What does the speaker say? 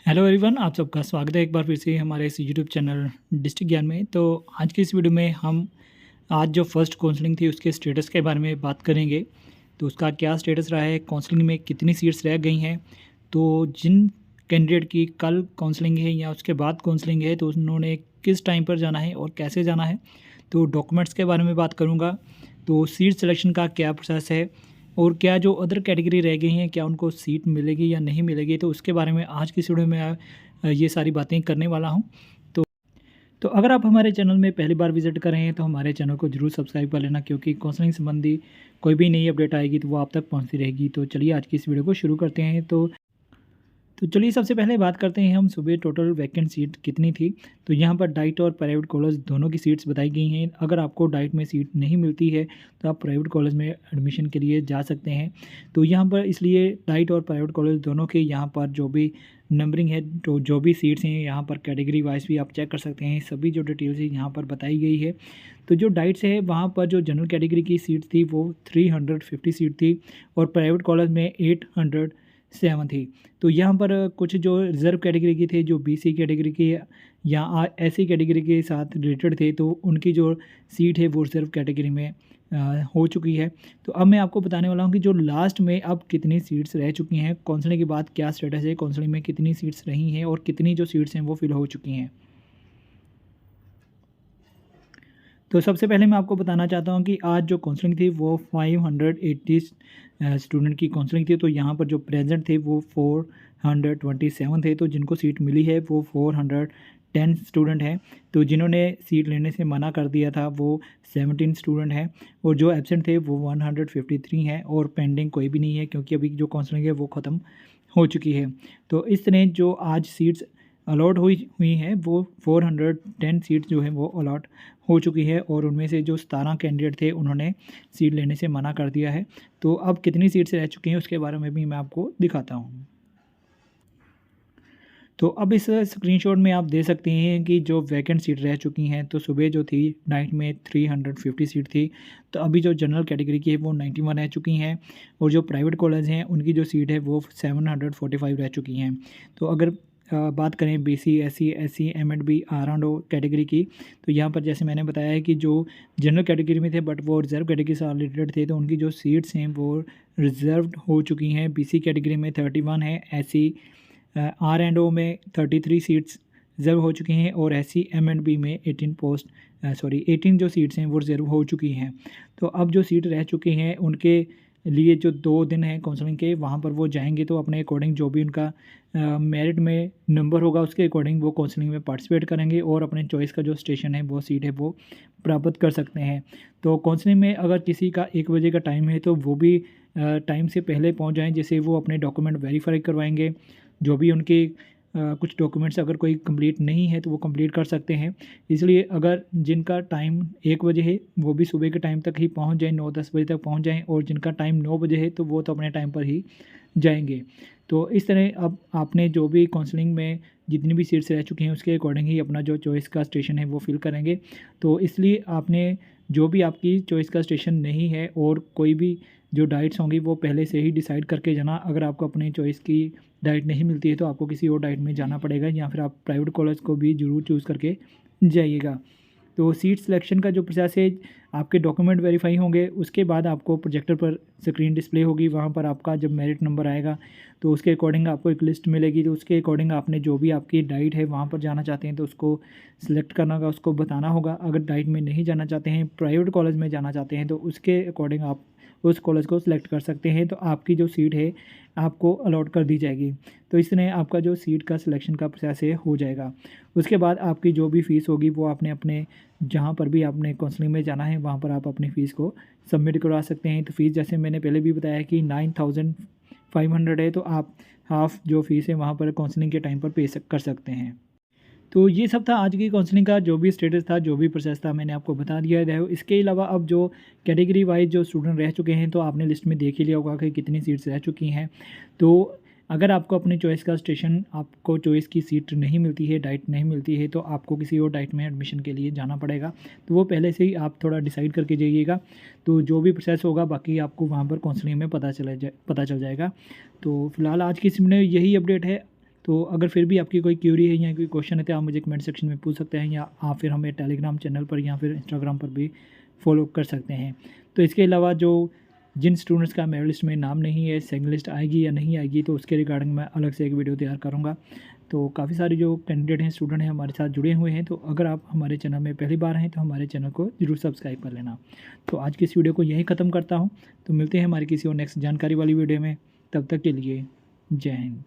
Hello everyone, आप सबका स्वागत है एक बार फिर से हमारे इस यूट्यूब चैनल डिस्ट्रिक्ट ज्ञान में। तो आज की इस वीडियो में हम आज जो फर्स्ट काउंसलिंग थी उसके स्टेटस के बारे में बात करेंगे। तो उसका क्या स्टेटस रहा है, काउंसलिंग में कितनी सीट्स रह गई हैं, तो जिन कैंडिडेट की कल काउंसलिंग है या उसके बाद काउंसलिंग है तो उन्होंने किस टाइम पर जाना है और कैसे जाना है, तो डॉक्यूमेंट्स के बारे में बात करूँगा। तो सीट सिलेक्शन का क्या प्रोसेस है और क्या जो अदर कैटेगरी रह गई हैं क्या उनको सीट मिलेगी या नहीं मिलेगी, तो उसके बारे में आज की इस वीडियो में ये सारी बातें करने वाला हूँ। तो तो अगर आप हमारे चैनल में पहली बार विजिट कर रहे हैं तो हमारे चैनल को जरूर सब्सक्राइब कर लेना, क्योंकि काउंसलिंग संबंधी कोई भी नई अपडेट आएगी तो वो आप तक पहुँचती रहेगी। तो चलिए आज की इस वीडियो को शुरू करते हैं। तो चलिए सबसे पहले बात करते हैं हम सुबह टोटल वैकेंट सीट कितनी थी। तो यहाँ पर डाइट और प्राइवेट कॉलेज दोनों की सीट्स बताई गई हैं। अगर आपको डाइट में सीट नहीं मिलती है तो आप प्राइवेट कॉलेज में एडमिशन के लिए जा सकते हैं। तो यहाँ पर इसलिए डाइट और प्राइवेट कॉलेज दोनों के यहाँ पर जो भी नंबरिंग है, तो जो भी सीट्स हैं यहाँ पर कैटेगरी वाइज भी आप चेक कर सकते हैं। सभी जो डिटेल्स है यहाँ पर बताई गई है। तो जो डाइट से है वहाँ पर जो जनरल कैटेगरी की सीट थी वो 350 सीट थी और प्राइवेट कॉलेज में 807 थी। तो यहाँ पर कुछ जो रिज़र्व कैटेगरी की थे, जो बीसी कैटेगरी की या एससी कैटेगरी के साथ रिलेटेड थे, तो उनकी जो सीट है वो रिज़र्व कैटेगरी में हो चुकी है। तो अब मैं आपको बताने वाला हूँ कि जो लास्ट में अब कितनी सीट्स रह चुकी हैं, काउंसलिंग के बाद क्या स्टेटस है, काउंसलिंग में कितनी सीट्स रही हैं और कितनी जो सीट्स हैं वो फिल हो चुकी हैं। तो सबसे पहले मैं आपको बताना चाहता हूँ कि आज जो काउंसलिंग थी वो 580 स्टूडेंट की काउंसलिंग थी। तो यहाँ पर जो प्रेजेंट थे वो 427 थे। तो जिनको सीट मिली है वो 410 स्टूडेंट हैं। तो जिन्होंने सीट लेने से मना कर दिया था वो 17 स्टूडेंट हैं और जो एब्सेंट थे वो 153 हैं और पेंडिंग कोई भी नहीं है, क्योंकि अभी जो काउंसलिंग है वो ख़त्म हो चुकी है। तो इस तरह जो आज सीट्स अलॉट हुई हैं वो 410 सीट जो है वो अलॉट हो चुकी है और उनमें से जो 17 कैंडिडेट थे उन्होंने सीट लेने से मना कर दिया है। तो अब कितनी सीट्स रह चुकी हैं उसके बारे में भी मैं आपको दिखाता हूँ। तो अब इस स्क्रीनशॉट में आप देख सकते हैं कि जो वैकेंट सीट रह चुकी हैं, तो सुबह जो थी नाइट में 350 सीट थी। तो अभी जो जनरल कैटेगरी की है वो 91 रह चुकी हैं और जो प्राइवेट कॉलेज हैं उनकी जो सीट है वो 745 रह चुकी हैं। तो अगर बात करें BC SC SC MADB R and O category की, तो यहाँ पर जैसे मैंने बताया है कि जो जनरल कैटेगरी में थे बट वो रिजर्व कैटेगरी से रिलेटेड थे, तो उनकी जो सीट्स हैं वो रिजर्व्ड हो चुकी हैं। बीसी कैटेगरी में 31 है, एससी आर एंड ओ में 33 सीट्स रिजर्व हो चुकी हैं और S C M and B में 18 जो सीट्स हैं वो रिजर्व हो चुकी हैं। तो अब जो सीट रह चुकी हैं उनके लिए जो 2 दिन हैं काउंसलिंग के, वहाँ पर वो जाएंगे तो अपने अकॉर्डिंग जो भी उनका मेरिट में नंबर होगा उसके अकॉर्डिंग वो काउंसलिंग में पार्टिसिपेट करेंगे और अपने चॉइस का जो स्टेशन है वो सीट है वो प्राप्त कर सकते हैं। तो काउंसलिंग में अगर किसी का 1 बजे का टाइम है तो वो भी टाइम से पहले पहुँच जाएँ, जैसे वो अपने डॉक्यूमेंट वेरीफाई करवाएंगे। जो भी उनके कुछ डॉक्यूमेंट्स अगर कोई कंप्लीट नहीं है तो वो कंप्लीट कर सकते हैं। इसलिए अगर जिनका टाइम 1 बजे है वो भी सुबह के टाइम तक ही पहुंच जाएं, 9-10 बजे तक पहुंच जाएं, और जिनका टाइम 9 बजे है तो वो तो अपने टाइम पर ही जाएंगे। तो इस तरह अब आपने जो भी काउंसलिंग में जितनी भी सीट्स रह चुकी हैं उसके अकॉर्डिंग ही अपना जो चॉइस का स्टेशन है वो फिल करेंगे। तो इसलिए आपने जो भी आपकी चॉइस का स्टेशन नहीं है और कोई भी जो डाइट्स होंगी वो पहले से ही डिसाइड करके जाना। अगर आपको अपनी चॉइस की डाइट नहीं मिलती है तो आपको किसी और डाइट में जाना पड़ेगा, या फिर आप प्राइवेट कॉलेज को भी ज़रूर चूज़ करके जाइएगा। तो सीट सिलेक्शन का जो प्रोसेस है, आपके डॉक्यूमेंट वेरीफाई होंगे, उसके बाद आपको प्रोजेक्टर पर स्क्रीन डिस्प्ले होगी, वहाँ पर आपका जब मेरिट नंबर आएगा तो उसके अकॉर्डिंग आपको एक लिस्ट मिलेगी। तो उसके अकॉर्डिंग आपने जो भी आपकी डाइट है वहाँ पर जाना चाहते हैं तो उसको सिलेक्ट करना होगा, उसको बताना होगा। अगर डाइट में नहीं जाना चाहते हैं, प्राइवेट कॉलेज में जाना चाहते हैं, तो उसके अकॉर्डिंग आप उस कॉलेज को सिलेक्ट कर सकते हैं। तो आपकी जो सीट है आपको अलॉट कर दी जाएगी। तो इस तरह आपका जो सीट का सिलेक्शन का प्रोसेस है हो जाएगा। उसके बाद आपकी जो भी फ़ीस होगी वो आपने अपने जहाँ पर भी आपने काउंसलिंग में जाना है वहाँ पर आप अपनी फ़ीस को सबमिट करवा सकते हैं। तो फ़ीस जैसे मैंने पहले भी बताया कि 9500 है, तो आप हाफ़ जो फ़ीस है वहाँ पर काउंसलिंग के टाइम पर पे कर सकते हैं। तो ये सब था आज की काउंसलिंग का जो भी स्टेटस था, जो भी प्रोसेस था, मैंने आपको बता दिया है। इसके अलावा अब जो कैटेगरी वाइज जो स्टूडेंट रह चुके हैं तो आपने लिस्ट में देख ही लिया होगा कि कितनी सीट्स रह चुकी हैं। तो अगर आपको अपनी चॉइस का स्टेशन, आपको चॉइस की सीट नहीं मिलती है, डाइट नहीं मिलती है, तो आपको किसी और डाइट में एडमिशन के लिए जाना पड़ेगा। तो वो पहले से ही आप थोड़ा डिसाइड करके जाइएगा। तो जो भी प्रोसेस होगा बाकी आपको वहाँ पर काउंसलिंग में पता चल जाएगा। तो फिलहाल आज की इस में यही अपडेट है। तो अगर फिर भी आपकी कोई क्यूरी है या कोई क्वेश्चन है तो आप मुझे कमेंट सेक्शन में पूछ सकते हैं, या आप फिर हमें टेलीग्राम चैनल पर या फिर इंस्टाग्राम पर भी फॉलो कर सकते हैं। तो इसके अलावा जो जिन स्टूडेंट्स का मेरिट लिस्ट में नाम नहीं है, सेकंड लिस्ट आएगी या नहीं आएगी, तो उसके रिगार्डिंग मैं अलग से एक वीडियो तैयार करूँगा। तो काफ़ी सारे जो कैंडिडेट हैं, स्टूडेंट हैं, हमारे साथ जुड़े हुए हैं। तो अगर आप हमारे चैनल में पहली बार हैं तो हमारे चैनल को ज़रूर सब्सक्राइब कर लेना। तो आज की इस वीडियो को यहीं ख़त्म करता हूँ। तो मिलते हैं हमारी किसी और नेक्स्ट जानकारी वाली वीडियो में। तब तक के लिए जय हिंद।